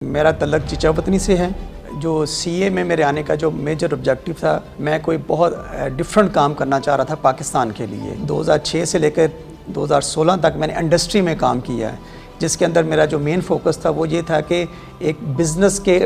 मेरा तल्लक चीचावतनी से है। जो सीए में मेरे आने का जो मेजर ऑब्जेक्टिव था, मैं कोई बहुत डिफरेंट काम करना चाह रहा था पाकिस्तान के लिए। 2006 से लेकर 2016 तक मैंने इंडस्ट्री में काम किया है, जिसके अंदर मेरा जो मेन फोकस था वो ये था कि एक बिज़नेस के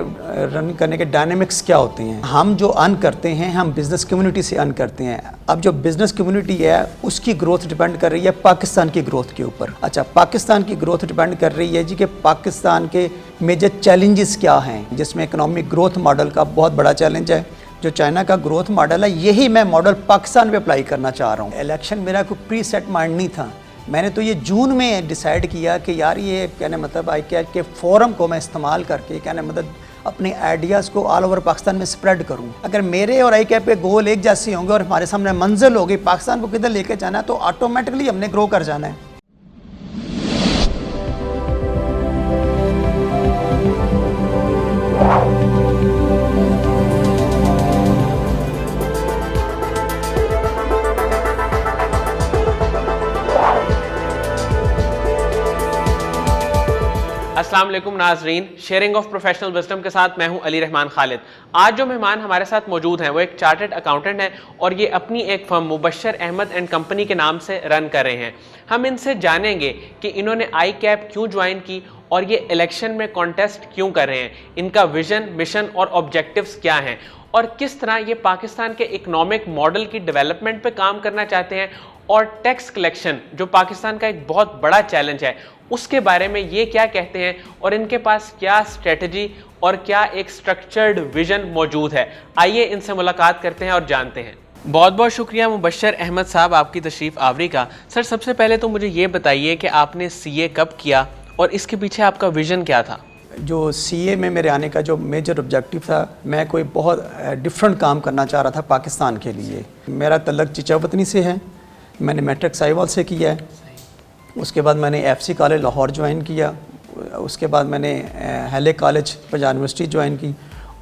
रन करने के डायनेमिक्स क्या होते हैं। हम जो अर्न करते हैं हम बिज़नेस कम्युनिटी से अर्न करते हैं। अब जो बिज़नेस कम्युनिटी है उसकी ग्रोथ डिपेंड कर रही है पाकिस्तान की ग्रोथ के ऊपर। अच्छा, पाकिस्तान की ग्रोथ डिपेंड कर रही है जी कि पाकिस्तान के मेजर चैलेंजेस क्या हैं, जिसमें इकोनॉमिक ग्रोथ मॉडल का बहुत बड़ा चैलेंज है। जो चाइना का ग्रोथ मॉडल है, यही मैं मॉडल पाकिस्तान में अप्लाई करना चाह रहा हूँ। इलेक्शन मेरा कोई प्री सेट माइंड नहीं था। मैंने तो ये जून में डिसाइड किया कि यार ये कहने मतलब ICAP के फोरम को मैं इस्तेमाल करके कहने मतलब अपने आइडियाज़ को ऑल ओवर पाकिस्तान में स्प्रेड करूं। अगर मेरे और ICAP के गोल एक जैसे होंगे और हमारे सामने मंजिल होगी पाकिस्तान को किधर लेके जाना है, तो ऑटोमेटिकली हमने ग्रो कर जाना है। अस्सलाम वालेकुम नाजरीन, शेयरिंग ऑफ प्रोफेशनल विजडम के साथ मैं हूं अली रहमान खालिद। आज जो मेहमान हमारे साथ मौजूद हैं वो एक चार्टर्ड अकाउंटेंट हैं और ये अपनी एक firm Mubashar Ahmad and company के नाम से रन कर रहे हैं। हम इनसे जानेंगे कि इन्होंने ICAP क्यों ज्वाइन की और ये इलेक्शन में कॉन्टेस्ट क्यों कर रहे हैं, इनका विजन, मिशन और ऑब्जेक्टिव्स क्या हैं और किस तरह ये पाकिस्तान के इकोनॉमिक मॉडल की डेवलपमेंट पे काम करना चाहते हैं और टैक्स कलेक्शन जो पाकिस्तान का एक बहुत बड़ा चैलेंज है उसके बारे में ये क्या कहते हैं और इनके पास क्या स्ट्रेटजी और क्या एक स्ट्रक्चर्ड विजन मौजूद है। आइए इनसे मुलाकात करते हैं और जानते हैं। बहुत बहुत शुक्रिया मुबशर अहमद साहब आपकी तशरीफ़ आवरी का। सर, सबसे पहले तो मुझे ये बताइए कि आपने CA कब किया और इसके पीछे आपका विजन क्या था। जो CA में मेरे आने का जो मेजर ऑब्जेक्टिव था, मैं कोई बहुत डिफरेंट काम करना चाह रहा था पाकिस्तान के लिए। मेरा तल्लक चीचावतनी से है। मैंने मैट्रिक साहिवाल से किया है। उसके बाद मैंने FC कॉलेज लाहौर ज्वाइन किया। उसके बाद मैंने हेले कॉलेज पंजाब यूनिवर्सिटी ज्वाइन की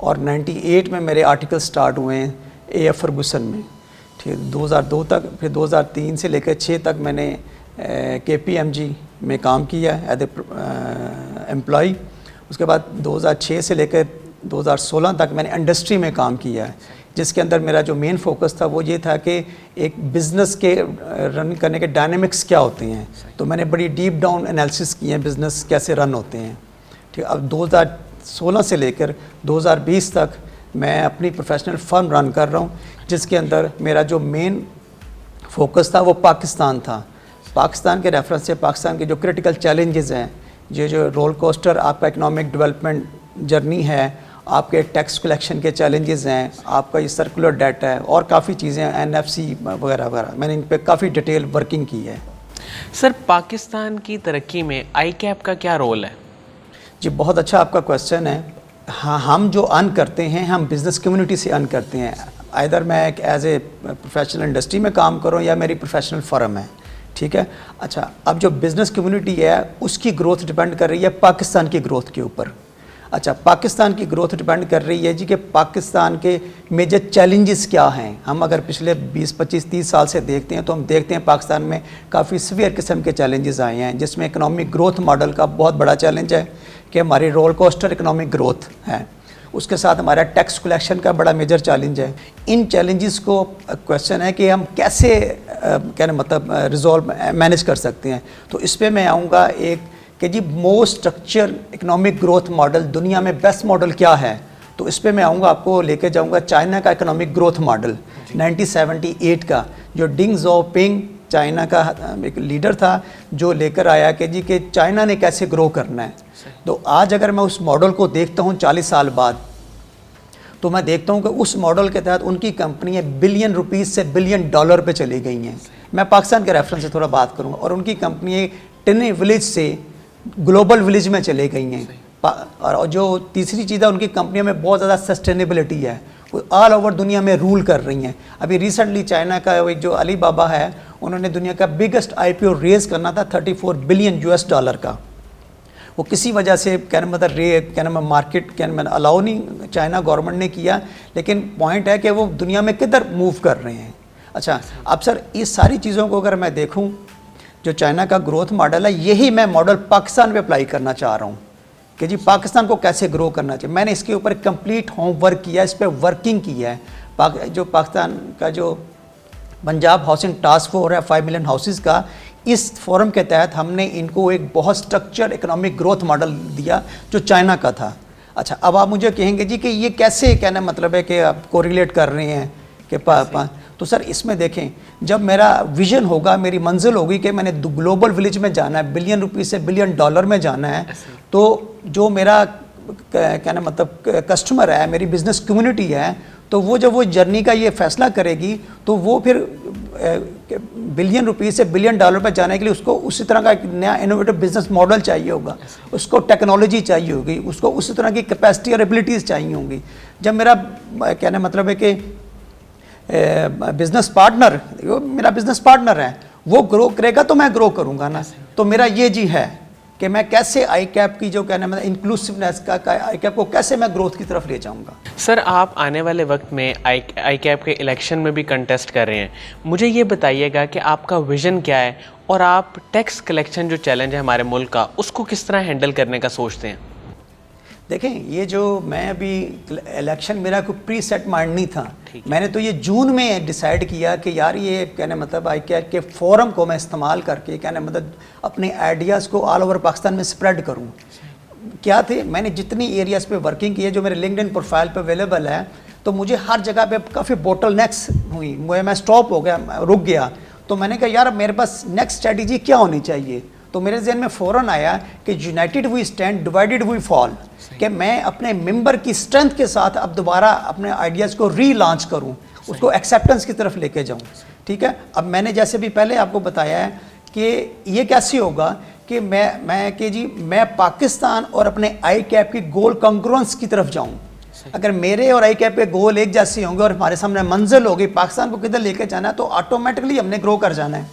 और 98 में मेरे आर्टिकल स्टार्ट हुए हैं AF फर्गूसन में, ठीक है, 2002 तक। फिर 2003 से लेकर 6 तक मैंने KPMG में काम किया एज ए एम्प्लॉय। उसके बाद 2006 से लेकर 2016 तक मैंने इंडस्ट्री में काम किया है, जिसके अंदर मेरा जो मेन फोकस था वो ये था कि एक बिज़नेस के रन करने के डायनेमिक्स क्या होते हैं। तो मैंने बड़ी डीप डाउन एनालिसिस किए हैं बिज़नेस कैसे रन होते हैं, ठीक है। अब 2016 से लेकर 2020 तक मैं अपनी प्रोफेशनल फर्म रन कर रहा हूँ, जिसके अंदर मेरा जो मेन फोकस था वो पाकिस्तान था। पाकिस्तान के रेफरेंस से पाकिस्तान के जो क्रिटिकल चैलेंजेस हैं, ये जो रोल कोस्टर आपका इकनॉमिक डेवलपमेंट जर्नी है, आपके टैक्स कलेक्शन के चैलेंजेस हैं, आपका ये सर्कुलर डेट है और काफ़ी चीज़ें हैं, NFC वगैरह वगैरह। मैंने इन पे काफ़ी डिटेल वर्किंग की है। सर, पाकिस्तान की तरक्की में ICAP का क्या रोल है? जी, बहुत अच्छा आपका क्वेश्चन है। हाँ, हम जो अर्न करते हैं हम बिज़नेस कम्युनिटी से अर्न करते हैं। आइदर मैं एक एज ए प्रोफेशनल इंडस्ट्री में काम करूँ या मेरी प्रोफेशनल फर्म है, ठीक है। अच्छा, अब जो बिज़नेस कम्युनिटी है उसकी ग्रोथ डिपेंड कर रही है पाकिस्तान की ग्रोथ के ऊपर। अच्छा, पाकिस्तान की ग्रोथ डिपेंड कर रही है जी कि पाकिस्तान के मेजर चैलेंजेस क्या हैं। हम अगर पिछले 20, 25, 30 साल से देखते हैं तो हम देखते हैं पाकिस्तान में काफ़ी सीवियर किस्म के चैलेंजेस आए हैं, जिसमें इकोनॉमिक ग्रोथ मॉडल का बहुत बड़ा चैलेंज है कि हमारी रोल कोस्टर इकोनॉमिक ग्रोथ है। उसके साथ हमारा टैक्स कलेक्शन का बड़ा मेजर चैलेंज है। इन चैलेंजेस को क्वेश्चन है कि हम कैसे कहने मतलब रिजॉल्व मैनेज कर सकते हैं। तो इस पर मैं आऊँगा एक कि जी most structure economic growth model दुनिया में बेस्ट मॉडल क्या है। तो इस पे मैं आऊँगा, आपको लेके जाऊँगा चाइना का इकोनॉमिक ग्रोथ मॉडल 1978 का, जो डिंग ज़ाओपिंग चाइना का एक लीडर था जो लेकर आया कि जी कि चाइना ने कैसे ग्रो करना है। तो आज अगर मैं उस मॉडल को देखता हूँ 40 साल बाद, तो मैं देखता हूँ कि उस मॉडल के तहत उनकी कंपनियाँ बिलियन रुपीज़ से बिलियन डॉलर पे चली गई हैं। मैं पाकिस्तान के रेफरेंस से थोड़ा बात करूँगा, और उनकी कंपनियाँ टिनी विलेज से ग्लोबल विलेज में चले गई हैं। और जो तीसरी चीज़ है, उनकी कंपनियों में बहुत ज़्यादा सस्टेनेबिलिटी है, वो ऑल ओवर दुनिया में रूल कर रही हैं। अभी रिसेंटली चाइना का एक जो अली बाबा है, उन्होंने दुनिया का बिगेस्ट IPO रेज़ करना था $34 बिलियन का। वो किसी वजह से मार्केट अलाउ नहीं चाइना गवर्नमेंट ने किया, लेकिन पॉइंट है कि वो दुनिया में किधर मूव कर रहे हैं। अच्छा, अब सर इस सारी चीज़ों को अगर मैं देखूँ, जो चाइना का ग्रोथ मॉडल है, यही मैं मॉडल पाकिस्तान में अप्लाई करना चाह रहा हूँ कि जी पाकिस्तान को कैसे ग्रो करना चाहिए। मैंने इसके ऊपर कंप्लीट होमवर्क किया, इस पर वर्किंग की है। जो पाकिस्तान का जो पंजाब हाउसिंग टास्क फोर्स है 5 मिलियन हाउसेस का, इस फोरम के तहत हमने इनको एक बहुत स्ट्रक्चर्ड इकोनॉमिक ग्रोथ मॉडल दिया जो चाइना का था। अच्छा, अब आप मुझे कहेंगे जी कि ये कैसे, कहना मतलब है कि आप कोरिलेट कर रहे हैं कि तो सर इसमें देखें, जब मेरा विजन होगा, मेरी मंजिल होगी कि मैंने ग्लोबल विलेज में जाना है, बिलियन रुपीस से बिलियन डॉलर में जाना है, तो जो मेरा कहना मतलब कस्टमर है, मेरी बिजनेस कम्युनिटी है, तो वो जब वो जर्नी का ये फैसला करेगी तो वो फिर बिलियन रुपीस से बिलियन डॉलर पर जाने के लिए उसको उसी तरह का एक नया इनोवेटिव बिजनेस मॉडल चाहिए होगा, उसको टेक्नोलॉजी चाहिए होगी, उसको उसी तरह की कैपेसिटी और एबिलिटीज़ चाहिए होंगी। जब मेरा कहना मतलब है कि बिजनेस पार्टनर, मेरा बिजनेस पार्टनर है, वो ग्रो करेगा तो मैं ग्रो करूँगा ना। तो मेरा ये जी है कि मैं कैसे आई कैप की जो कहना मतलब इंक्लूसिवनेस का आई कैप को कैसे मैं ग्रोथ की तरफ ले जाऊंगा। सर, आप आने वाले वक्त में आई कैप के इलेक्शन में भी कंटेस्ट कर रहे हैं, मुझे ये बताइएगा कि आपका विजन क्या है और आप टैक्स कलेक्शन जो चैलेंज है हमारे मुल्क का, उसको किस तरह हैंडल करने का सोचते हैं? देखें, ये जो मैं अभी इलेक्शन, मेरा कोई प्री सेट माइंड नहीं था। मैंने तो ये जून में डिसाइड किया कि यार ये कहने मतलब आई कैप के फोरम को मैं इस्तेमाल करके कहने मतलब अपने आइडियाज़ को ऑल ओवर पाकिस्तान में स्प्रेड करूं। क्या थे, मैंने जितनी एरियाज़ पे वर्किंग की है जो मेरे लिंक्डइन प्रोफाइल पे अवेलेबल है, तो मुझे हर जगह पे काफ़ी बोटलनेक्स हुई, मैं स्टॉप हो गया, रुक गया। तो मैंने कहा यार मेरे पास नेक्स्ट स्ट्रेटजी क्या होनी चाहिए। तो मेरे जहन में फ़ौरन आया कि united we stand, divided we fall, कि मैं अपने मेंबर की स्ट्रेंथ के साथ अब दोबारा अपने आइडियाज़ को रीलॉन्च करूं, उसको एक्सेप्टेंस की तरफ लेके जाऊं। ठीक है, अब मैंने जैसे भी पहले आपको बताया है कि ये कैसे होगा कि मैं पाकिस्तान और अपने आई कैप की गोल कंग्रुएंस की तरफ जाऊं। अगर मेरे और आई कैप के गोल एक जैसे होंगे और हमारे सामने मंजिल होगी पाकिस्तान को किधर लेके जाना है, तो ऑटोमेटिकली हमने ग्रो कर जाना है।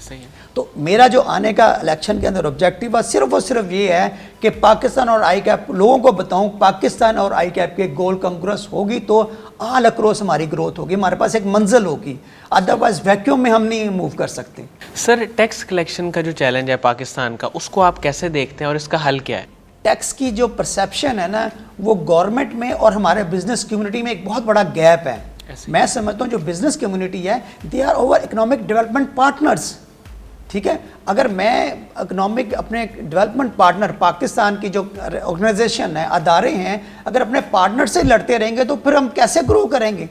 सही है। तो मेरा जो आने का इलेक्शन के अंदर ऑब्जेक्टिव है सिर्फ और सिर्फ ये है कि पाकिस्तान और आई कैप लोगों को बताऊं, पाकिस्तान और आई कैप के गोल कंग्रेस होगी तो ऑल अक्रॉस हमारी ग्रोथ होगी, हमारे पास एक मंजिल होगी, अदरवाइज वैक्यूम में हम नहीं मूव कर सकते। सर, टैक्स कलेक्शन का जो चैलेंज है पाकिस्तान का, उसको आप कैसे देखते हैं और इसका हल क्या है? टैक्स की जो परसेप्शन है ना, वो गवर्नमेंट में और हमारे बिजनेस कम्युनिटी में एक बहुत बड़ा गैप है। मैं समझता हूँ जो बिजनेस कम्युनिटी है, they are over economic development partners. ठीक है, अगर मैं इकोनॉमिक अपने डेवलपमेंट पार्टनर पाकिस्तान की जो ऑर्गेनाइजेशन है, अदारे हैं, अगर अपने पार्टनर से लड़ते रहेंगे तो फिर हम कैसे ग्रो करेंगे।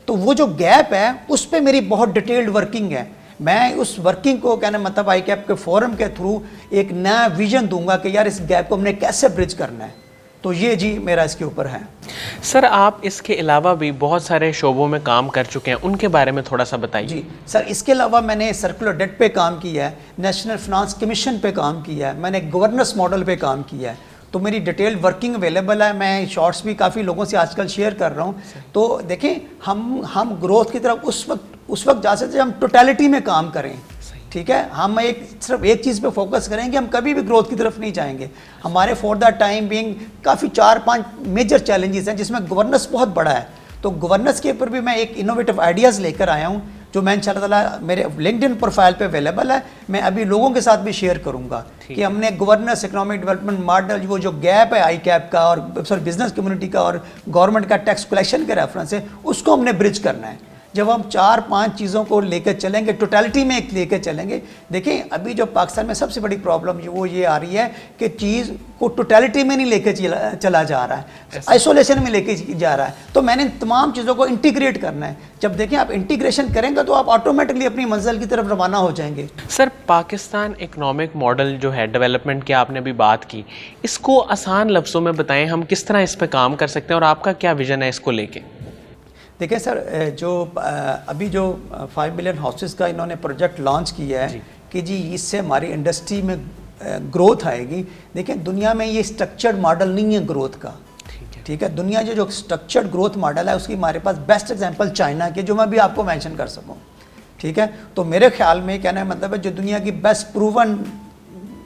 तो वो जो गैप है उस पर मेरी बहुत डिटेल्ड वर्किंग है। मैं उस वर्किंग को कहना मतलब आई कैप के फोरम के थ्रू एक नया विजन दूंगा कि यार इस गैप को हमने कैसे ब्रिज करना है। तो ये जी मेरा इसके ऊपर है। सर, आप इसके अलावा भी बहुत सारे शोबों में काम कर चुके हैं, उनके बारे में थोड़ा सा बताइए। जी सर, इसके अलावा मैंने सर्कुलर डेट पे काम किया है, नेशनल फाइनेंस कमीशन पे काम किया है, मैंने गवर्नेंस मॉडल पे काम किया है। तो मेरी डिटेल वर्किंग अवेलेबल है, मैं शॉर्ट्स भी काफ़ी लोगों से आजकल शेयर कर रहा हूँ। तो देखें, हम ग्रोथ की तरफ उस वक्त जा सकते हैं हम टोटलिटी में काम करें। ठीक है, हम सिर्फ एक चीज़ पे फोकस करेंगे, हम कभी भी ग्रोथ की तरफ नहीं जाएंगे। हमारे फॉर द टाइम बीइंग काफ़ी 4-5 मेजर चैलेंजेस हैं जिसमें गवर्नेंस बहुत बड़ा है। तो गवर्नेंस के ऊपर भी मैं एक इनोवेटिव आइडियाज़ लेकर आया हूँ जो मैं इंशाल्लाह मेरे लिंक्डइन प्रोफाइल पे अवेलेबल है। मैं अभी लोगों के साथ भी शेयर करूँगा कि हमने गवर्नेंस इकोनॉमिक डेवलपमेंट मॉडल, वो जो गैप है आई कैप का और बिजनेस कम्युनिटी का और गवर्नमेंट का टैक्स कलेक्शन के रेफरेंस से, उसको हमने ब्रिज करना है। जब हम 4-5 चीज़ों को लेकर चलेंगे, टोटलिटी में एक लेकर चलेंगे। देखें, अभी जो पाकिस्तान में सबसे बड़ी प्रॉब्लम वो ये आ रही है कि चीज़ को टोटलिटी में नहीं लेकर चला जा रहा है, आइसोलेशन में लेके जा रहा है। तो मैंने तमाम चीज़ों को इंटीग्रेट करना है। जब देखें आप इंटीग्रेशन करेंगे तो आप ऑटोमेटिकली अपनी मंजिल की तरफ रवाना हो जाएंगे। सर, पाकिस्तान इकोनॉमिक मॉडल जो है डेवलपमेंट की आपने भी बात की, इसको आसान लफ्ज़ों में बताएं, हम किस तरह इस पर काम कर सकते हैं और आपका क्या विजन है इसको लेके? देखें सर, जो अभी जो 5 मिलियन हाउसेस का इन्होंने प्रोजेक्ट लॉन्च किया है कि जी इससे हमारी इंडस्ट्री में ग्रोथ आएगी। देखें, दुनिया में ये स्ट्रक्चर्ड मॉडल नहीं है ग्रोथ का। ठीक है, दुनिया जो स्ट्रक्चर्ड ग्रोथ मॉडल है उसकी हमारे पास बेस्ट एग्जांपल चाइना के, जो मैं भी आपको मेंशन कर सकूं। ठीक है, तो मेरे ख्याल में कहना मतलब है जो दुनिया की बेस्ट प्रूवन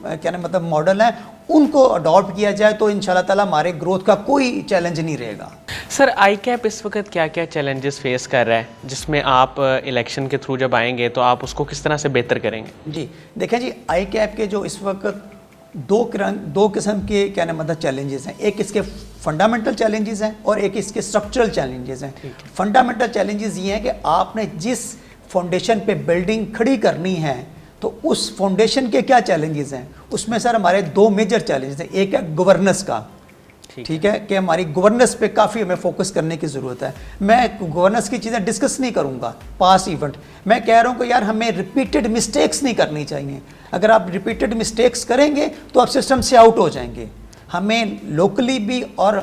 कहना मतलब मॉडल है, उनको अडॉप्ट किया जाए तो इंशाल्लाह ताला हमारे ग्रोथ का कोई चैलेंज नहीं रहेगा। सर, आई कैप इस वक्त क्या क्या चैलेंजेस फेस कर रहा है, जिसमें आप इलेक्शन के थ्रू जब आएंगे तो आप उसको किस तरह से बेहतर करेंगे? जी देखें जी, आई कैप के जो इस वक्त दो किस्म के क्या नाम मतलब चैलेंजेस हैं। एक इसके फंडामेंटल चैलेंजेस हैं और एक इसके स्ट्रक्चरल चैलेंजेस हैं। फंडामेंटल चैलेंजेस ये हैं कि आपने जिस फाउंडेशन पे बिल्डिंग खड़ी करनी है तो उस फाउंडेशन के क्या चैलेंजेस हैं। उसमें सर हमारे दो मेजर चैलेंजेस हैं। एक है गवर्नेंस का, ठीक है, कि हमारी गवर्नेंस पे काफ़ी हमें फोकस करने की ज़रूरत है। मैं गवर्नेंस की चीज़ें डिस्कस नहीं करूँगा, पास इवेंट। मैं कह रहा हूँ कि यार हमें रिपीटेड मिस्टेक्स नहीं करनी चाहिए। अगर आप रिपीटेड मिस्टेक्स करेंगे तो आप सिस्टम से आउट हो जाएंगे। हमें लोकली भी और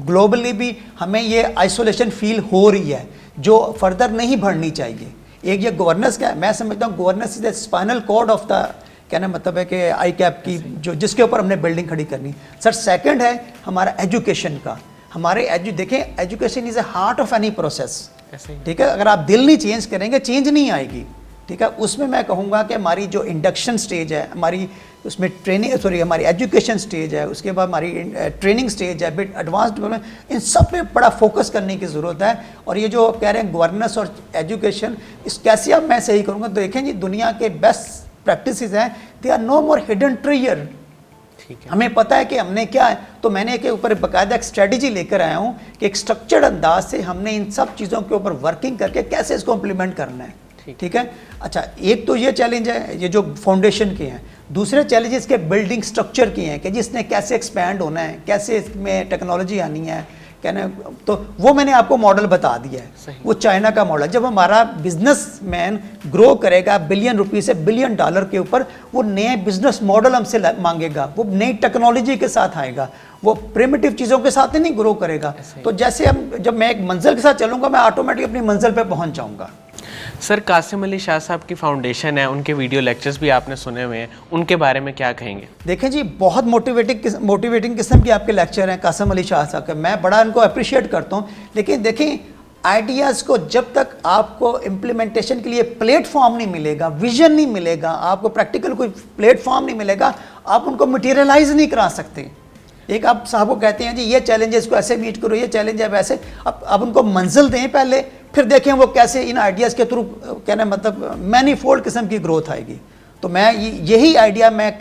ग्लोबली भी हमें ये आइसोलेशन फील हो रही है जो फर्दर नहीं बढ़नी चाहिए। एक ये गवर्नेंस का है, मैं समझता हूँ governance is the spinal cord of the, कहना मतलब है कि आई कैप की जो जिसके ऊपर हमने बिल्डिंग खड़ी करनी। सर सेकंड है हमारा एजुकेशन का। हमारे देखें, education is a heart of any process, ठीक है। अगर आप दिल नहीं चेंज करेंगे चेंज नहीं आएगी, ठीक है। उसमें मैं कहूँगा कि हमारी जो इंडक्शन स्टेज है, हमारी उसमें हमारी एजुकेशन स्टेज है, उसके बाद हमारी ट्रेनिंग स्टेज है, बिट एडवांस डेवलपमेंट, इन सब पे बड़ा फोकस करने की ज़रूरत है। और ये जो कह रहे हैं गवर्नेंस और एजुकेशन, इस कैसे अब मैं सही करूँगा, तो देखें जी दुनिया के बेस्ट प्रैक्टिसेस हैं, they are no more hidden treasure. हमें पता है कि हमने क्या है, तो मैंने एक ऊपर बाकायदा एक स्ट्रेटजी लेकर आया हूँ कि एक स्ट्रक्चर्ड अंदाज से हमने इन सब चीज़ों के ऊपर वर्किंग करके कैसे इसको इम्प्लीमेंट करना है, ठीक है। अच्छा, एक तो ये चैलेंज है ये जो फाउंडेशन के हैं। दूसरे चैलेंजेस के बिल्डिंग स्ट्रक्चर के हैं कि जिसने कैसे एक्सपैंड होना है, कैसे इसमें टेक्नोलॉजी आनी है, कहना, तो वो मैंने आपको मॉडल बता दिया है। वो चाइना का मॉडल। जब हमारा बिजनेसमैन ग्रो करेगा बिलियन रुपये से बिलियन डॉलर के ऊपर, वो नए बिजनेस मॉडल हमसे मांगेगा, वो नई टेक्नोलॉजी के साथ आएगा, वो प्रिमिटिव चीज़ों के साथ नहीं ग्रो करेगा। तो जैसे हम जब मैं एक मंजिल के साथ चलूँगा मैं ऑटोमेटिक अपनी मंजिल पर पहुँच जाऊँगा। सर कासिम अली शाह साहब की फाउंडेशन है, उनके वीडियो लेक्चर्स भी आपने सुने हुए हैं, उनके बारे में क्या कहेंगे? देखें जी, बहुत मोटिवेटिंग किस्म के आपके लेक्चर हैं कासिम अली शाह साहब के, मैं बड़ा उनको अप्रिशिएट करता हूँ। लेकिन देखें, आइडियाज़ को जब तक आपको इम्प्लीमेंटेशन के लिए प्लेटफॉर्म नहीं मिलेगा, विजन नहीं मिलेगा, आपको प्रैक्टिकल कोई प्लेटफॉर्म नहीं मिलेगा, आप उनको मटीरियलाइज नहीं करा सकते। एक आप साहब को कहते हैं जी ये चैलेंजेस को ऐसे मीट करो, ये चैलेंज है वैसे, अब उनको मंजिल दें पहले, फिर देखें वो कैसे इन आइडियाज़ के थ्रू कहना मतलब मैनीफोल्ड किस्म की ग्रोथ आएगी। तो मैं यही आइडिया मैं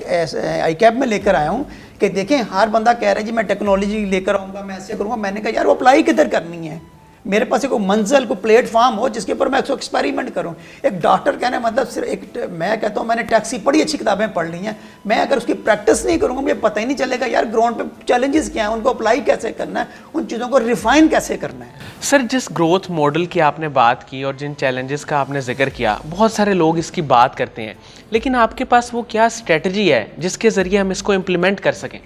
आई कैप में लेकर आया हूँ कि देखें, हर बंदा कह रहा है जी मैं टेक्नोलॉजी लेकर आऊँगा, मैं ऐसे करूँगा। मैंने कहा यार वो अप्लाई किधर करनी है, मेरे पास एक मंजिल को प्लेटफॉर्म हो जिसके ऊपर मैं एक्सपेरिमेंट करूं। एक डॉक्टर कहने मतलब सिर्फ एक, मैं कहता हूं मैंने टैक्सी बड़ी अच्छी किताबें पढ़ ली हैं, मैं अगर उसकी प्रैक्टिस नहीं करूंगा मुझे पता ही नहीं चलेगा यार ग्राउंड पे चैलेंजेस क्या हैं, उनको अप्लाई कैसे करना है, उन चीज़ों को रिफाइन कैसे करना है। सर जिस ग्रोथ मॉडल की आपने बात की और जिन चैलेंजेस का आपने जिक्र किया, बहुत सारे लोग इसकी बात करते हैं, लेकिन आपके पास वो क्या स्ट्रेटजी है जिसके ज़रिए हम इसको इम्प्लीमेंट कर सकें?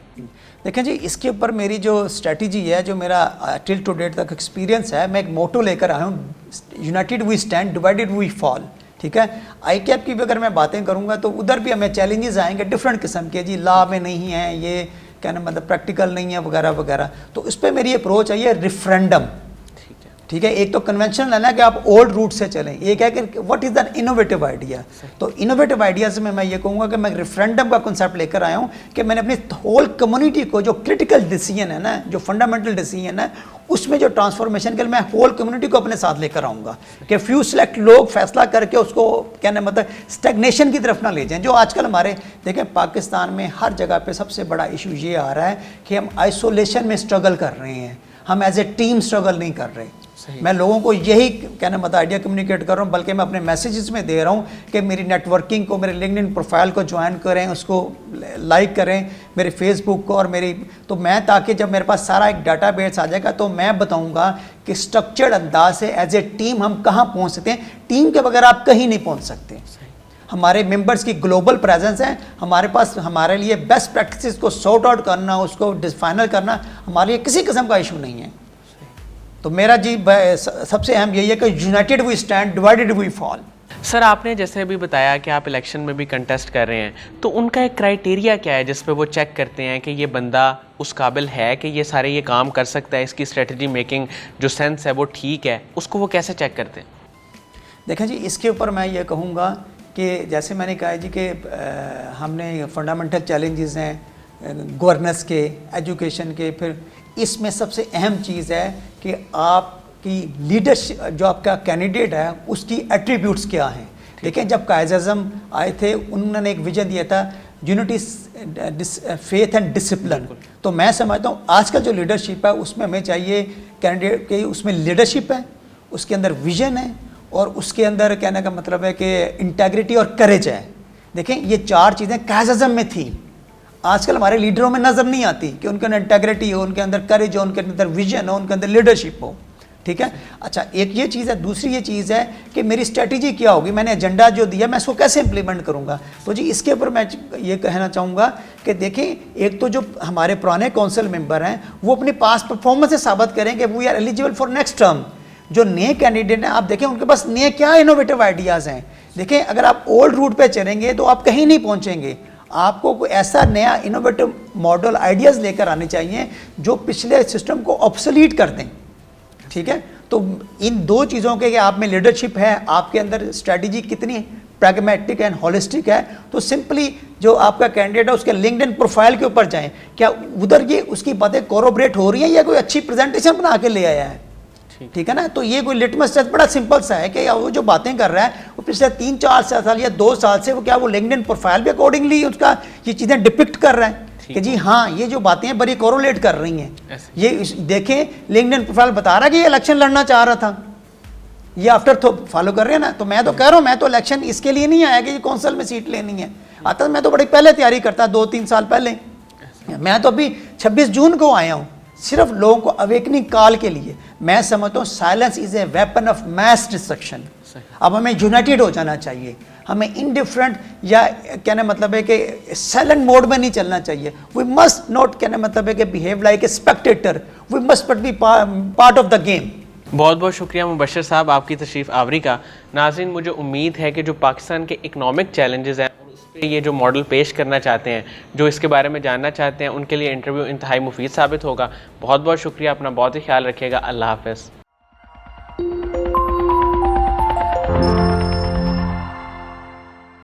देखें जी, इसके ऊपर मेरी जो स्ट्रेटजी है, जो मेरा टिल टू डेट तक एक्सपीरियंस है, मैं एक मोटो लेकर आया हूँ, united we stand, divided we fall, ठीक है। आई कैप की भी अगर मैं बातें करूँगा तो उधर भी हमें चैलेंजेस आएंगे डिफरेंट किस्म के, जी लॉ में नहीं है, ये कहना मतलब प्रैक्टिकल नहीं है वगैरह वगैरह। तो उस पर मेरी अप्रोच है ये रिफरेंडम, ठीक है। एक तो कन्वेंशनल है ना कि आप ओल्ड रूट से चलें, एक है कि what is the innovative idea. तो इनोवेटिव आइडियाज़ में मैं ये कहूँगा कि मैं रेफरेंडम का कॉन्सेप्ट लेकर आया हूँ कि मैंने अपनी होल कम्युनिटी को, जो क्रिटिकल डिसीजन है ना, जो फंडामेंटल डिसीजन है, उसमें जो ट्रांसफॉर्मेशन के लिए मैं होल कम्युनिटी को अपने साथ लेकर आऊँगा कि फ्यू सेलेक्ट लोग फैसला करके उसको कहने मतलब स्टैग्नेशन की तरफ ना ले जाएं। जो आजकल हमारे देखें पाकिस्तान में हर जगह पे सबसे बड़ा इशू ये आ रहा है कि हम आइसोलेशन में स्ट्रगल कर रहे हैं, हम एज ए टीम स्ट्रगल नहीं कर रहे। मैं लोगों को यही कहना मतलब आइडिया कम्युनिकेट कर रहा हूँ, बल्कि मैं अपने मैसेजेस में दे रहा हूँ कि मेरी नेटवर्किंग को, मेरे लिंक्डइन प्रोफाइल को ज्वाइन करें, उसको लाइक करें, मेरे फेसबुक को और मेरी, तो मैं ताकि जब मेरे पास सारा एक डाटाबेस आ जाएगा तो मैं बताऊँगा कि स्ट्रक्चर्ड अंदाज से एज ए टीम हम कहाँ पहुँच सकते हैं। टीम के बगैर आप कहीं नहीं पहुँच सकते। हमारे मेंबर्स की ग्लोबल प्रेजेंस है, हमारे पास हमारे लिए बेस्ट प्रैक्टिसेस को सॉर्ट आउट करना, उसको फाइनल करना हमारे लिए किसी किस्म का इशू नहीं है। तो मेरा जी सबसे अहम यही है कि united we stand, divided we fall. Sir आपने जैसे अभी बताया कि आप इलेक्शन में भी कंटेस्ट कर रहे हैं, तो उनका एक क्राइटेरिया क्या है जिस पे वो चेक करते हैं कि ये बंदा उस काबिल है कि ये सारे ये काम कर सकता है, इसकी स्ट्रेटजी मेकिंग जो सेंस है वो ठीक है, उसको वो कैसे चेक करते हैं? देखें जी, इसके ऊपर मैं ये कहूँगा कि जैसे मैंने कहा जी कि हमने फंडामेंटल चैलेंजेस हैं गवर्नेंस के, एजुकेशन के, फिर इसमें सबसे अहम चीज़ है कि आपकी लीडरशिप, जो आपका कैंडिडेट है उसकी एट्रीब्यूट्स क्या हैं। देखें, जब कायद-ए-आज़म आए थे उन्होंने एक विजन दिया था, यूनिटी फेथ एंड डिसिप्लिन। तो मैं समझता हूँ आज का जो लीडरशिप है उसमें हमें चाहिए कैंडिडेट के, उसमें लीडरशिप है, उसके अंदर विजन है, और उसके अंदर कहने का मतलब है कि इंटेग्रिटी और करेज है। देखें ये चार चीज़ें कायज़-ए-आज़म में थी, आजकल हमारे लीडरों में नज़र नहीं आती कि उनके अंदर इंटेग्रिटी हो, उनके अंदर करेज हो, उनके अंदर विजन हो, उनके अंदर लीडरशिप हो। ठीक है, अच्छा एक ये चीज़ है। दूसरी ये चीज़ है कि मेरी स्ट्रेटजी क्या होगी, मैंने एजेंडा जो दिया मैं इसको कैसे इंप्लीमेंट करूँगा। तो जी इसके ऊपर मैं ये कहना चाहूँगा कि देखें, एक तो जो हमारे पुराने काउंसिल मेंबर हैं वो अपनी पास परफॉर्मेंस से साबित करें कि we are eligible for next term. जो नए कैंडिडेट हैं आप देखें उनके पास नए क्या इनोवेटिव आइडियाज़ हैं। देखें अगर आप ओल्ड रूट पे चलेंगे तो आप कहीं नहीं पहुंचेंगे, आपको कोई ऐसा नया इनोवेटिव मॉडल आइडियाज़ लेकर आने चाहिए जो पिछले सिस्टम को ऑब्सोलीट कर दें। ठीक है, तो इन दो चीज़ों के कि आप में लीडरशिप है, आपके अंदर स्ट्रैटेजी कितनी प्रैग्मेटिक एंड होलिस्टिक है, तो सिंपली जो आपका कैंडिडेट है उसके लिंक्डइन प्रोफाइल के ऊपर जाएं, क्या उधर ये उसकी बातें कोरोबरेट हो रही हैं या कोई अच्छी प्रेजेंटेशन बना के ले आया है। ठीक है ना, तो ये कोई लिटमस टेस्ट बड़ा सिंपल सा है कि वो जो बातें कर रहा है वो पिछले 3-4 साल या 2 साल से वो क्या वो लिंक्डइन प्रोफाइल भी अकॉर्डिंगली उसका ये चीज़ें डिपिक्ट कर रहा है कि जी हाँ ये जो बातें हैं बड़ी कोरोलेट कर रही हैं। ये देखें लिंक्डइन प्रोफाइल बता रहा है कि ये इलेक्शन लड़ना चाह रहा था, ये आफ्टर तो फॉलो कर रहे हैं ना। तो मैं तो कह रहा हूँ मैं तो इलेक्शन इसके लिए नहीं आया कि ये कौंसिल में सीट लेनी है, आता मैं तो बड़ी पहले तैयारी करता 2-3 साल पहले। मैं तो अभी 26 जून को आया हूँ सिर्फ लोगों को अवेकनिंग कॉल के लिए। मैं समझता हूँ silence is a weapon of mass destruction. अब हमें यूनाइटेड हो जाना चाहिए, हमें इनडिफरेंट या कहने मतलब है कि साइलेंट मोड में नहीं चलना चाहिए। वी मस्ट नॉट कहने मतलब है कि behave like a spectator, we must be part of the game. बहुत बहुत शुक्रिया मुबश्शिर साहब आपकी तशरीफ़ आवरी का। नाज़रीन मुझे उम्मीद है कि जो पाकिस्तान के इकनॉमिक चैलेंजेस हैं और उस पर ये जो मॉडल पेश करना चाहते हैं, जो इसके बारे में जानना चाहते हैं, उनके लिए इंटरव्यू इंतहाई मुफीद साबित होगा। बहुत बहुत शुक्रिया, अपना बहुत ही ख्याल रखिएगा। अल्लाह हाफ़िज़।